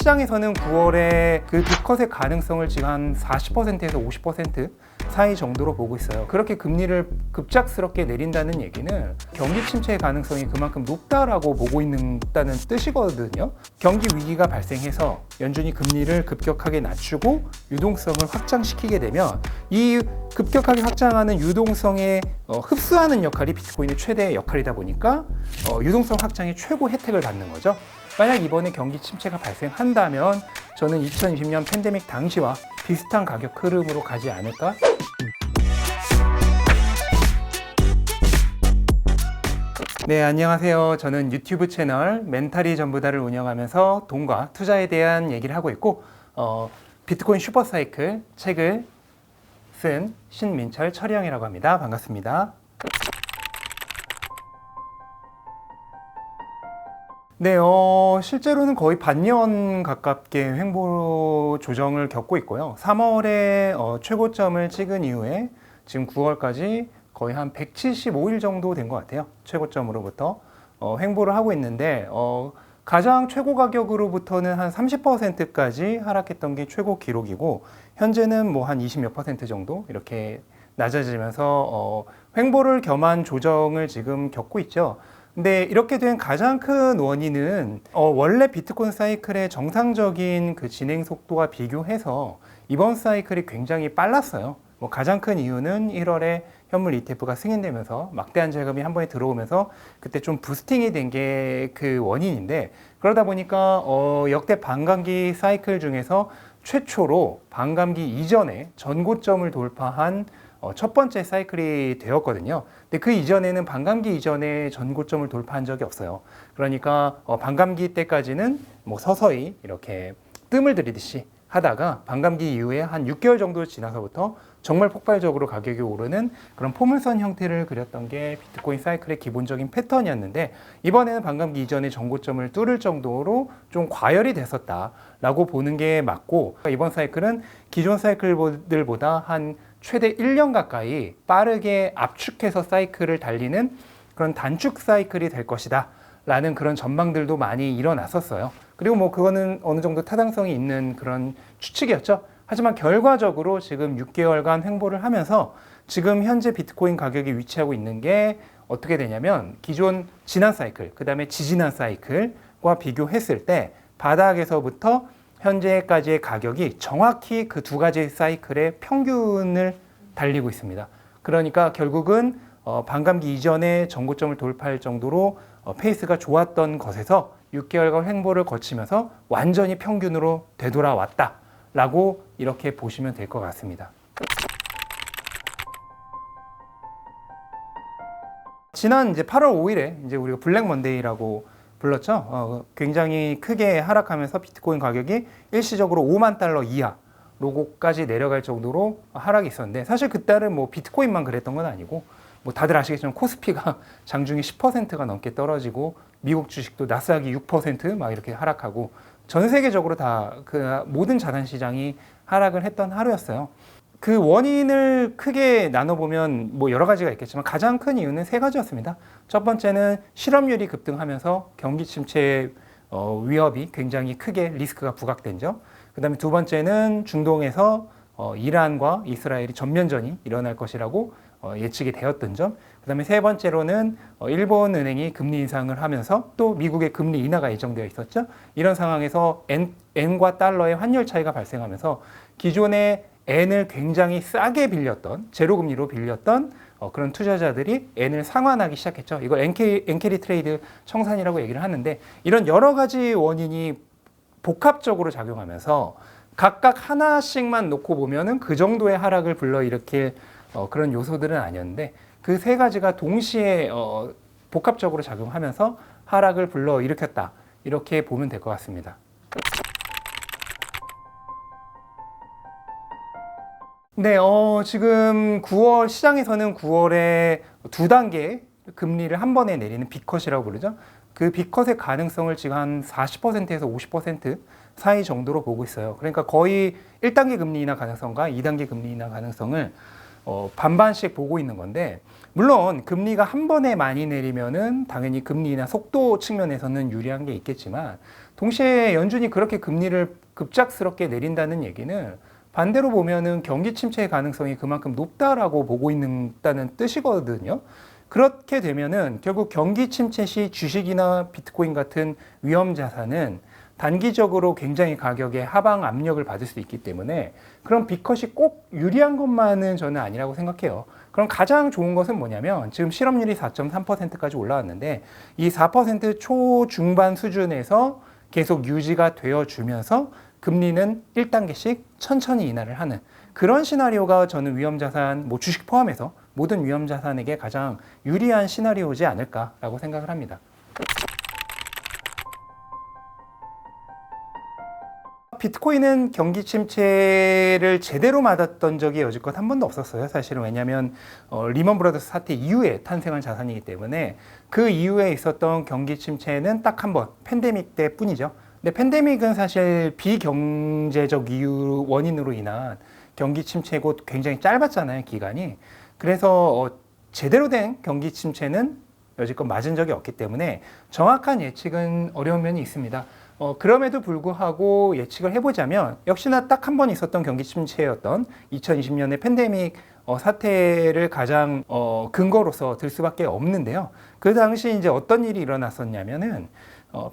시장에서는 9월에 그 빅컷의 가능성을 지금 한 40%에서 50% 사이 정도로 보고 있어요. 그렇게 금리를 급작스럽게 내린다는 얘기는 경기 침체의 가능성이 그만큼 높다라고 보고 있다는 뜻이거든요. 경기 위기가 발생해서 연준이 금리를 급격하게 낮추고 유동성을 확장시키게 되면 이 급격하게 확장하는 유동성에 흡수하는 역할이 비트코인의 최대 역할이다 보니까 유동성 확장의 최고 혜택을 받는 거죠. 만약 이번에 경기 침체가 발생한다면 저는 2020년 팬데믹 당시와 비슷한 가격 흐름으로 가지 않을까? 네, 안녕하세요. 저는 유튜브 채널 멘탈이 전부다를 운영하면서 돈과 투자에 대한 얘기를 하고 있고 비트코인 슈퍼사이클 책을 쓴 신민철 철형이라고 합니다. 반갑습니다. 네, 실제로는 거의 반년 가깝게 횡보 조정을 겪고 있고요. 3월에 최고점을 찍은 이후에 지금 9월까지 거의 한 175일 정도 된 것 같아요. 최고점으로부터 횡보를 하고 있는데 가장 최고 가격으로부터는 한 30%까지 하락했던 게 최고 기록이고 현재는 뭐 한 20몇 % 정도 이렇게 낮아지면서 횡보를 겸한 조정을 지금 겪고 있죠. 근데 이렇게 된 가장 큰 원인은 원래 비트코인 사이클의 정상적인 그 진행 속도와 비교해서 이번 사이클이 굉장히 빨랐어요. 뭐 가장 큰 이유는 1월에 현물 ETF가 승인되면서 막대한 자금이 한 번에 들어오면서 그때 좀 부스팅이 된 게 그 원인인데, 그러다 보니까 역대 반감기 사이클 중에서 최초로 반감기 이전에 전고점을 돌파한 첫 번째 사이클이 되었거든요. 근데 그 이전에는 반감기 이전에 전고점을 돌파한 적이 없어요. 그러니까 반감기 때까지는 뭐 서서히 이렇게 뜸을 들이듯이 하다가 반감기 이후에 한 6개월 정도 지나서부터 정말 폭발적으로 가격이 오르는 그런 포물선 형태를 그렸던 게 비트코인 사이클의 기본적인 패턴이었는데, 이번에는 반감기 이전에 전고점을 뚫을 정도로 좀 과열이 됐었다라고 보는 게 맞고, 이번 사이클은 기존 사이클들보다 한 최대 1년 가까이 빠르게 압축해서 사이클을 달리는 그런 단축 사이클이 될 것이다 라는 그런 전망들도 많이 일어났었어요. 그리고 뭐 그거는 어느 정도 타당성이 있는 그런 추측이었죠. 하지만 결과적으로 지금 6개월간 횡보를 하면서 지금 현재 비트코인 가격이 위치하고 있는 게 어떻게 되냐면, 기존 지난 사이클, 그 다음에 지지난 사이클과 비교했을 때 바닥에서부터 현재까지의 가격이 정확히 그 두 가지 사이클의 평균을 달리고 있습니다. 그러니까 결국은 반감기 이전에 전고점을 돌파할 정도로 페이스가 좋았던 것에서 6개월간 횡보를 거치면서 완전히 평균으로 되돌아왔다라고 이렇게 보시면 될 것 같습니다. 지난 이제 8월 5일에 이제 우리가 블랙 먼데이라고 불렀죠. 굉장히 크게 하락하면서 비트코인 가격이 일시적으로 5만 달러 이하로까지 내려갈 정도로 하락이 있었는데, 사실 그때는 뭐 비트코인만 그랬던 건 아니고, 뭐 다들 아시겠지만 코스피가 장중에 10%가 넘게 떨어지고 미국 주식도 나스닥이 6% 이렇게 하락하고 전 세계적으로 다 그 모든 자산 시장이 하락을 했던 하루였어요. 그 원인을 크게 나눠보면 뭐 여러 가지가 있겠지만 가장 큰 이유는 세 가지였습니다. 첫 번째는 실업률이 급등하면서 경기 침체의 위협이 굉장히 크게 리스크가 부각된 점. 그 다음에 두 번째는 중동에서 이란과 이스라엘이 전면전이 일어날 것이라고 예측이 되었던 점. 그 다음에 세 번째로는 일본 은행이 금리 인상을 하면서 또 미국의 금리 인하가 예정되어 있었죠. 이런 상황에서 엔과 달러의 환율 차이가 발생하면서 기존의 엔을 굉장히 싸게 빌렸던, 제로금리로 빌렸던 그런 투자자들이 엔을 상환하기 시작했죠. 이걸 엔캐리 트레이드 청산이라고 얘기를 하는데, 이런 여러 가지 원인이 복합적으로 작용하면서 각각 하나씩만 놓고 보면은 그 정도의 하락을 불러일으킬 그런 요소들은 아니었는데, 그 세 가지가 동시에 복합적으로 작용하면서 하락을 불러일으켰다, 이렇게 보면 될 것 같습니다. 네, 지금 9월, 시장에서는 9월에 두 단계 금리를 한 번에 내리는 빅컷이라고 부르죠. 그 빅컷의 가능성을 지금 한 40%에서 50% 사이 정도로 보고 있어요. 그러니까 거의 1단계 금리 인하 가능성과 2단계 금리 인하 가능성을 반반씩 보고 있는 건데, 물론 금리가 한 번에 많이 내리면은 당연히 금리 인하 속도 측면에서는 유리한 게 있겠지만, 동시에 연준이 그렇게 금리를 급작스럽게 내린다는 얘기는 반대로 보면은 경기 침체의 가능성이 그만큼 높다라고 보고 있다는 뜻이거든요. 그렇게 되면은 결국 경기 침체 시 주식이나 비트코인 같은 위험 자산은 단기적으로 굉장히 가격에 하방 압력을 받을 수 있기 때문에 그런 빅컷이 꼭 유리한 것만은 저는 아니라고 생각해요. 그럼 가장 좋은 것은 뭐냐면 지금 실업률이 4.3%까지 올라왔는데 이 4% 초중반 수준에서 계속 유지가 되어 주면서 금리는 1단계씩 천천히 인하를 하는 그런 시나리오가 저는 위험자산, 뭐 주식 포함해서 모든 위험자산에게 가장 유리한 시나리오지 않을까라고 생각을 합니다. 비트코인은 경기 침체를 제대로 맞았던 적이 여지껏 한 번도 없었어요. 사실은 왜냐하면 리먼 브라더스 사태 이후에 탄생한 자산이기 때문에 그 이후에 있었던 경기 침체는 딱 한 번 팬데믹 때뿐이죠. 근데 팬데믹은 사실 비경제적 이유 원인으로 인한 경기 침체고 굉장히 짧았잖아요, 기간이. 그래서 제대로 된 경기 침체는 여지껏 맞은 적이 없기 때문에 정확한 예측은 어려운 면이 있습니다. 그럼에도 불구하고 예측을 해보자면 역시나 딱 한 번 있었던 경기 침체였던 2020년의 팬데믹 사태를 가장 근거로서 들 수밖에 없는데요. 그 당시 이제 어떤 일이 일어났었냐면은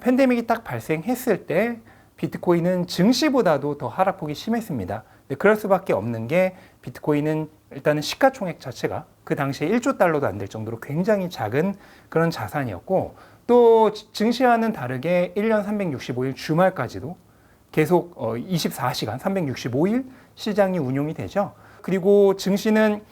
팬데믹이 딱 발생했을 때 비트코인은 증시보다도 더 하락폭이 심했습니다. 그럴 수밖에 없는 게 비트코인은 일단은 시가총액 자체가 그 당시에 1조 달러도 안 될 정도로 굉장히 작은 그런 자산이었고 또 증시와는 다르게 1년 365일 주말까지도 계속 24시간 365일 시장이 운용이 되죠. 그리고 증시는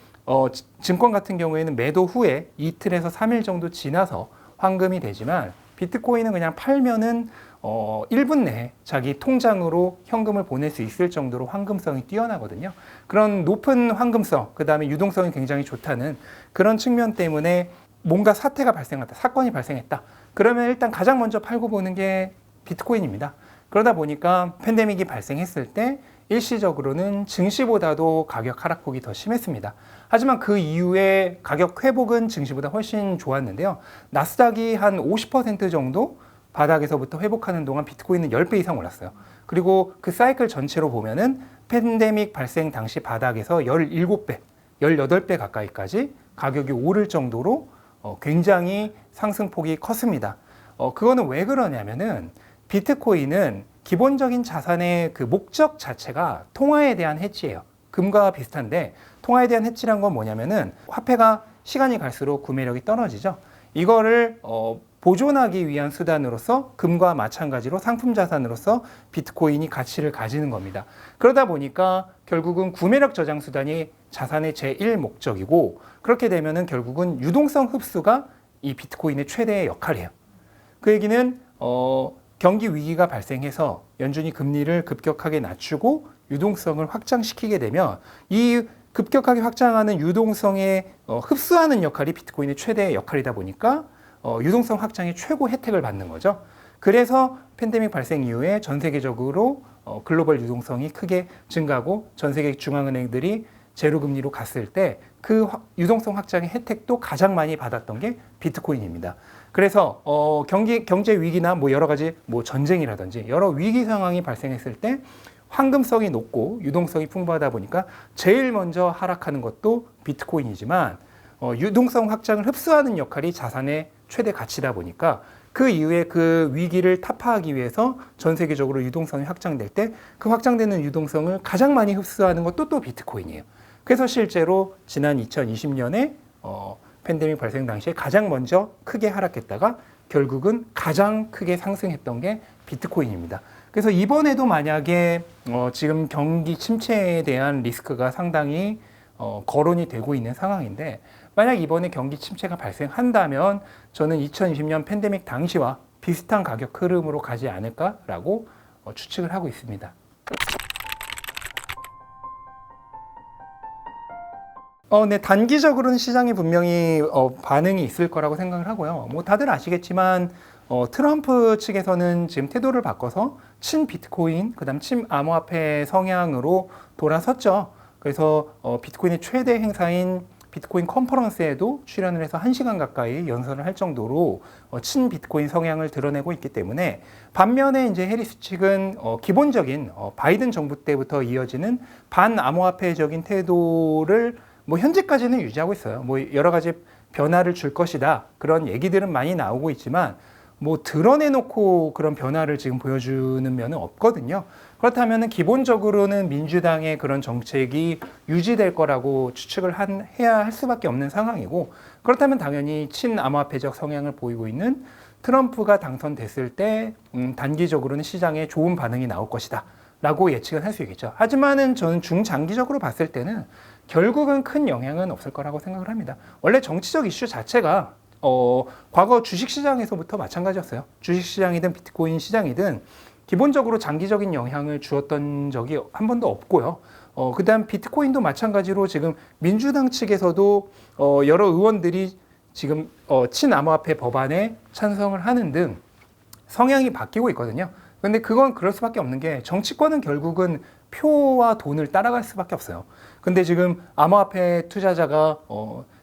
증권 같은 경우에는 매도 후에 이틀에서 3일 정도 지나서 환금이 되지만 비트코인은 그냥 팔면은 1분 내에 자기 통장으로 현금을 보낼 수 있을 정도로 황금성이 뛰어나거든요. 그런 높은 황금성, 그 다음에 유동성이 굉장히 좋다는 그런 측면 때문에 뭔가 사태가 발생했다, 사건이 발생했다. 그러면 일단 가장 먼저 팔고 보는 게 비트코인입니다. 그러다 보니까 팬데믹이 발생했을 때 일시적으로는 증시보다도 가격 하락폭이 더 심했습니다. 하지만 그 이후에 가격 회복은 증시보다 훨씬 좋았는데요. 나스닥이 한 50% 정도 바닥에서부터 회복하는 동안 비트코인은 10배 이상 올랐어요. 그리고 그 사이클 전체로 보면은 팬데믹 발생 당시 바닥에서 17배, 18배 가까이까지 가격이 오를 정도로 굉장히 상승폭이 컸습니다. 그거는 왜 그러냐면은 비트코인은 기본적인 자산의 그 목적 자체가 통화에 대한 해지예요. 금과 비슷한데 통화에 대한 해지란 건 뭐냐면은 화폐가 시간이 갈수록 구매력이 떨어지죠. 이거를 보존하기 위한 수단으로서 금과 마찬가지로 상품 자산으로서 비트코인이 가치를 가지는 겁니다. 그러다 보니까 결국은 구매력 저장 수단이 자산의 제1 목적이고 그렇게 되면은 결국은 유동성 흡수가 이 비트코인의 최대의 역할이에요. 그 얘기는 경기 위기가 발생해서 연준이 금리를 급격하게 낮추고 유동성을 확장시키게 되면 이 급격하게 확장하는 유동성에 흡수하는 역할이 비트코인의 최대의 역할이다 보니까 유동성 확장의 최고 혜택을 받는 거죠. 그래서 팬데믹 발생 이후에 전 세계적으로 글로벌 유동성이 크게 증가하고 전 세계 중앙은행들이 제로금리로 갔을 때 그 유동성 확장의 혜택도 가장 많이 받았던 게 비트코인입니다. 그래서 경제 위기나 뭐 여러 가지 뭐 전쟁이라든지 여러 위기 상황이 발생했을 때 황금성이 높고 유동성이 풍부하다 보니까 제일 먼저 하락하는 것도 비트코인이지만 유동성 확장을 흡수하는 역할이 자산의 최대 가치다 보니까 그 이후에 그 위기를 타파하기 위해서 전 세계적으로 유동성이 확장될 때 그 확장되는 유동성을 가장 많이 흡수하는 것도 또 비트코인이에요. 그래서 실제로 지난 2020년에 팬데믹 발생 당시에 가장 먼저 크게 하락했다가 결국은 가장 크게 상승했던 게 비트코인입니다. 그래서 이번에도 만약에 지금 경기 침체에 대한 리스크가 상당히 거론이 되고 있는 상황인데 만약 이번에 경기 침체가 발생한다면 저는 2020년 팬데믹 당시와 비슷한 가격 흐름으로 가지 않을까라고 추측을 하고 있습니다. 네, 단기적으로는 시장이 분명히 반응이 있을 거라고 생각을 하고요. 뭐 다들 아시겠지만 트럼프 측에서는 지금 태도를 바꿔서 친 비트코인, 그다음 친 암호화폐 성향으로 돌아섰죠. 그래서 비트코인의 최대 행사인 비트코인 컨퍼런스에도 출연을 해서 1시간 가까이 연설을 할 정도로 친 비트코인 성향을 드러내고 있기 때문에, 반면에 이제 해리스 측은 기본적인 바이든 정부 때부터 이어지는 반암호화폐적인 태도를 뭐 현재까지는 유지하고 있어요. 뭐 여러 가지 변화를 줄 것이다, 그런 얘기들은 많이 나오고 있지만 뭐 드러내놓고 그런 변화를 지금 보여주는 면은 없거든요. 그렇다면 기본적으로는 민주당의 그런 정책이 유지될 거라고 추측을 해야 할 수밖에 없는 상황이고, 그렇다면 당연히 친암호화폐적 성향을 보이고 있는 트럼프가 당선됐을 때 단기적으로는 시장에 좋은 반응이 나올 것이다 라고 예측은 할 수 있겠죠. 하지만은 저는 중장기적으로 봤을 때는 결국은 큰 영향은 없을 거라고 생각을 합니다. 원래 정치적 이슈 자체가 과거 주식시장에서부터 마찬가지였어요. 주식시장이든 비트코인 시장이든 기본적으로 장기적인 영향을 주었던 적이 한 번도 없고요. 그 다음 비트코인도 마찬가지로 지금 민주당 측에서도 여러 의원들이 지금 친암호화폐 법안에 찬성을 하는 등 성향이 바뀌고 있거든요. 근데 그건 그럴 수밖에 없는 게, 정치권은 결국은 표와 돈을 따라갈 수밖에 없어요. 근데 지금 암호화폐 투자자가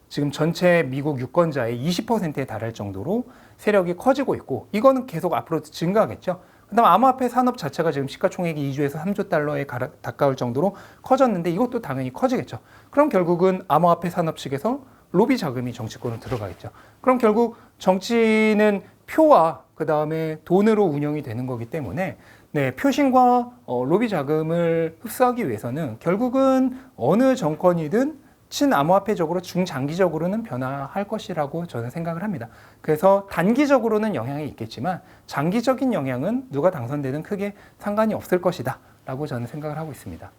지금 전체 미국 유권자의 20%에 달할 정도로 세력이 커지고 있고, 이거는 계속 앞으로 증가하겠죠. 그다음 암호화폐 산업 자체가 지금 시가총액이 2조에서 3조 달러에 가까울 정도로 커졌는데, 이것도 당연히 커지겠죠. 그럼 결국은 암호화폐 산업 측에서 로비 자금이 정치권으로 들어가겠죠. 그럼 결국 정치는 표와 그 다음에 돈으로 운영이 되는 거기 때문에, 네, 표심과 로비 자금을 흡수하기 위해서는 결국은 어느 정권이든 친암호화폐적으로 중장기적으로는 변화할 것이라고 저는 생각을 합니다. 그래서 단기적으로는 영향이 있겠지만 장기적인 영향은 누가 당선되든 크게 상관이 없을 것이다 라고 저는 생각을 하고 있습니다.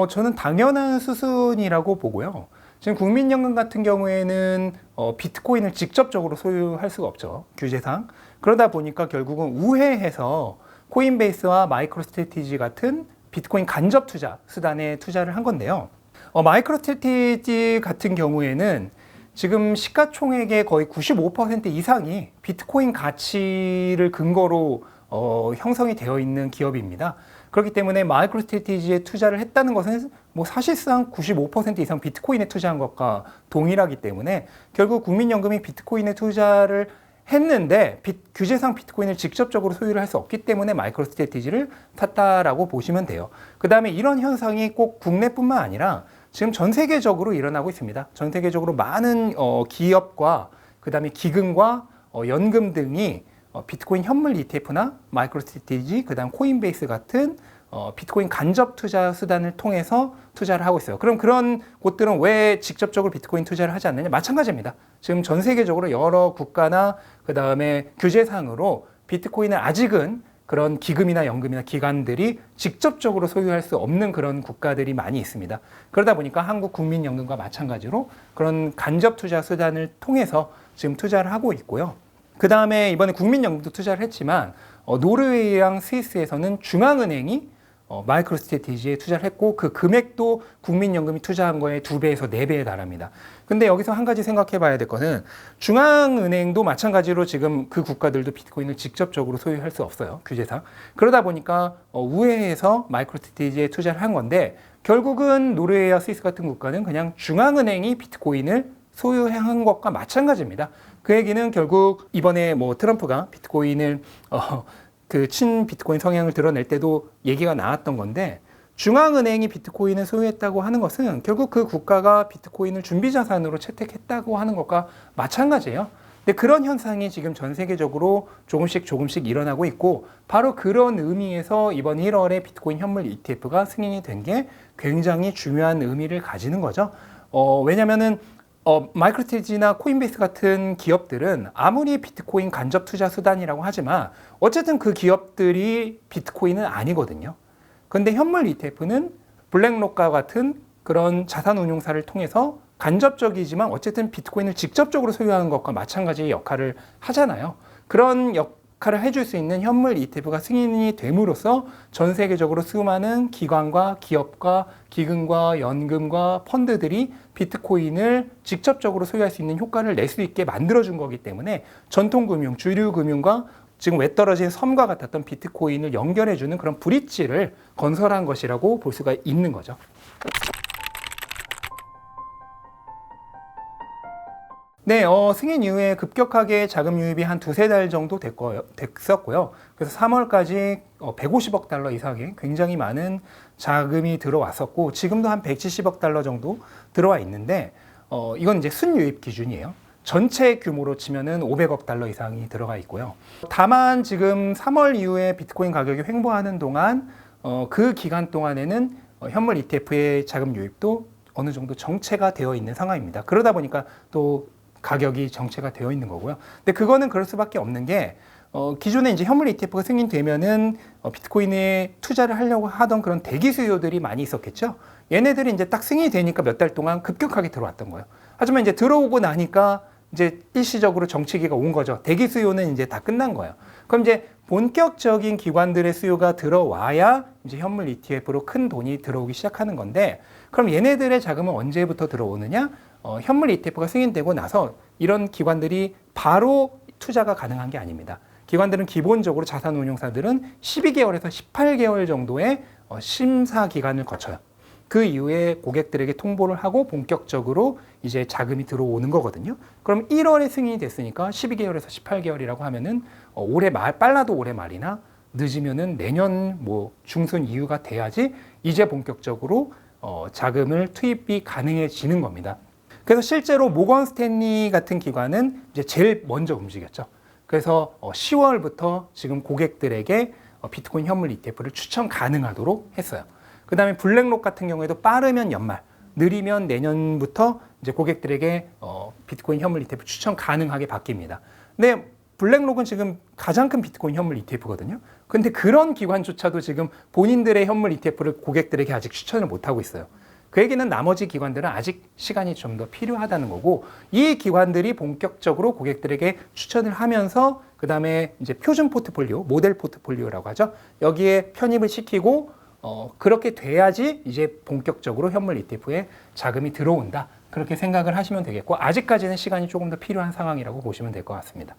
저는 당연한 수순이라고 보고요. 지금 국민연금 같은 경우에는 비트코인을 직접적으로 소유할 수가 없죠, 규제상. 그러다 보니까 결국은 우회해서 코인베이스와 마이크로스트래티지 같은 비트코인 간접 투자 수단에 투자를 한 건데요. 마이크로스트래티지 같은 경우에는 지금 시가총액의 거의 95% 이상이 비트코인 가치를 근거로 형성이 되어 있는 기업입니다. 그렇기 때문에 마이크로스트래티지에 투자를 했다는 것은 뭐 사실상 95% 이상 비트코인에 투자한 것과 동일하기 때문에, 결국 국민연금이 비트코인에 투자를 했는데 규제상 비트코인을 직접적으로 소유를 할 수 없기 때문에 마이크로스트래티지를 탔다라고 보시면 돼요. 그 다음에 이런 현상이 꼭 국내뿐만 아니라 지금 전 세계적으로 일어나고 있습니다. 전 세계적으로 많은 기업과 그 다음에 기금과 연금 등이 비트코인 현물 ETF나 마이크로스트래티지, 그 다음 코인베이스 같은 비트코인 간접 투자 수단을 통해서 투자를 하고 있어요. 그럼 그런 곳들은 왜 직접적으로 비트코인 투자를 하지 않느냐? 마찬가지입니다. 지금 전 세계적으로 여러 국가나 그 다음에 규제상으로 비트코인을 아직은 그런 기금이나 연금이나 기관들이 직접적으로 소유할 수 없는 그런 국가들이 많이 있습니다. 그러다 보니까 한국국민연금과 마찬가지로 그런 간접 투자 수단을 통해서 지금 투자를 하고 있고요. 그 다음에 이번에 국민연금도 투자를 했지만 노르웨이랑 스위스에서는 중앙은행이 마이크로스트래티지에 투자를 했고, 그 금액도 국민연금이 투자한 거에 2배에서 4배에 달합니다. 근데 여기서 한 가지 생각해 봐야 될 것은, 중앙은행도 마찬가지로 지금 그 국가들도 비트코인을 직접적으로 소유할 수 없어요, 규제상. 그러다 보니까 우회해서 마이크로스트래티지에 투자를 한 건데, 결국은 노르웨이와 스위스 같은 국가는 그냥 중앙은행이 비트코인을 소유한 것과 마찬가지입니다. 그 얘기는 결국 이번에 뭐 트럼프가 비트코인을 그 친 비트코인 성향을 드러낼 때도 얘기가 나왔던 건데, 중앙은행이 비트코인을 소유했다고 하는 것은 결국 그 국가가 비트코인을 준비자산으로 채택했다고 하는 것과 마찬가지예요. 근데 그런 현상이 지금 전 세계적으로 조금씩 일어나고 있고, 바로 그런 의미에서 이번 1월에 비트코인 현물 ETF가 승인이 된 게 굉장히 중요한 의미를 가지는 거죠. 왜냐면은 마이크로스트래티지나 코인베이스 같은 기업들은 아무리 비트코인 간접 투자 수단이라고 하지만 어쨌든 그 기업들이 비트코인은 아니거든요. 그런데 현물 ETF는 블랙록과 같은 그런 자산운용사를 통해서 간접적이지만 어쨌든 비트코인을 직접적으로 소유하는 것과 마찬가지의 역할을 하잖아요. 그런 역할을 해줄 수 있는 현물 ETF가 승인이 됨으로써 전 세계적으로 수많은 기관과 기업과 기금과 연금과 펀드들이 비트코인을 직접적으로 소유할 수 있는 효과를 낼 수 있게 만들어준 거기 때문에 전통금융, 주류금융과 지금 외떨어진 섬과 같았던 비트코인을 연결해주는 그런 브릿지를 건설한 것이라고 볼 수가 있는 거죠. 네, 승인 이후에 급격하게 자금 유입이 한 두세 달 정도 됐었고요. 그래서 3월까지 150억 달러 이상의 굉장히 많은 자금이 들어왔었고, 지금도 한 170억 달러 정도 들어와 있는데, 이건 이제 순유입 기준이에요. 전체 규모로 치면은 500억 달러 이상이 들어가 있고요. 다만 지금 3월 이후에 비트코인 가격이 횡보하는 동안, 그 기간 동안에는 현물 ETF의 자금 유입도 어느 정도 정체가 되어 있는 상황입니다. 그러다 보니까 또 가격이 정체가 되어 있는 거고요. 근데 그거는 그럴 수밖에 없는 게 기존에 이제 현물 ETF가 승인되면은 비트코인에 투자를 하려고 하던 그런 대기 수요들이 많이 있었겠죠. 얘네들이 이제 딱 승인이 되니까 몇 달 동안 급격하게 들어왔던 거예요. 하지만 이제 들어오고 나니까 이제 일시적으로 정치기가 온 거죠. 대기 수요는 이제 다 끝난 거예요. 그럼 이제 본격적인 기관들의 수요가 들어와야 이제 현물 ETF로 큰 돈이 들어오기 시작하는 건데, 그럼 얘네들의 자금은 언제부터 들어오느냐? 현물 ETF가 승인되고 나서 이런 기관들이 바로 투자가 가능한 게 아닙니다. 기관들은 기본적으로 자산운용사들은 12개월에서 18개월 정도의 심사 기간을 거쳐요. 그 이후에 고객들에게 통보를 하고 본격적으로 이제 자금이 들어오는 거거든요. 그럼 1월에 승인이 됐으니까 12개월에서 18개월이라고 하면은 올해 말, 빨라도 올해 말이나 늦으면은 내년 뭐 중순 이후가 돼야지 이제 본격적으로 자금을 투입이 가능해지는 겁니다. 그래서 실제로 모건 스탠리 같은 기관은 이제 제일 먼저 움직였죠. 그래서 10월부터 지금 고객들에게 비트코인 현물 ETF를 추천 가능하도록 했어요. 그 다음에 블랙록 같은 경우에도 빠르면 연말, 느리면 내년부터 이제 고객들에게 비트코인 현물 ETF 추천 가능하게 바뀝니다. 근데 블랙록은 지금 가장 큰 비트코인 현물 ETF거든요. 근데 그런 기관조차도 지금 본인들의 현물 ETF를 고객들에게 아직 추천을 못하고 있어요. 그 얘기는 나머지 기관들은 아직 시간이 좀 더 필요하다는 거고, 이 기관들이 본격적으로 고객들에게 추천을 하면서 그 다음에 이제 표준 포트폴리오, 모델 포트폴리오라고 하죠. 여기에 편입을 시키고 그렇게 돼야지 이제 본격적으로 현물 ETF에 자금이 들어온다. 그렇게 생각을 하시면 되겠고, 아직까지는 시간이 조금 더 필요한 상황이라고 보시면 될 것 같습니다.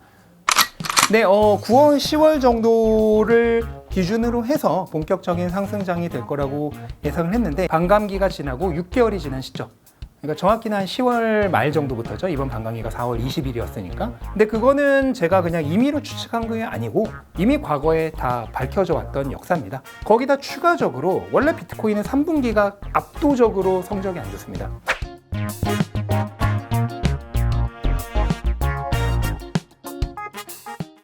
네, 9월, 10월 정도를 기준으로 해서 본격적인 상승장이 될 거라고 예상을 했는데, 반감기가 지나고 6개월이 지난 시점. 그러니까 정확히는 한 10월 말 정도부터죠. 이번 반감기가 4월 20일이었으니까. 근데 그거는 제가 그냥 임의로 추측한 게 아니고 이미 과거에 다 밝혀져 왔던 역사입니다. 거기다 추가적으로 원래 비트코인은 3분기가 압도적으로 성적이 안 좋습니다.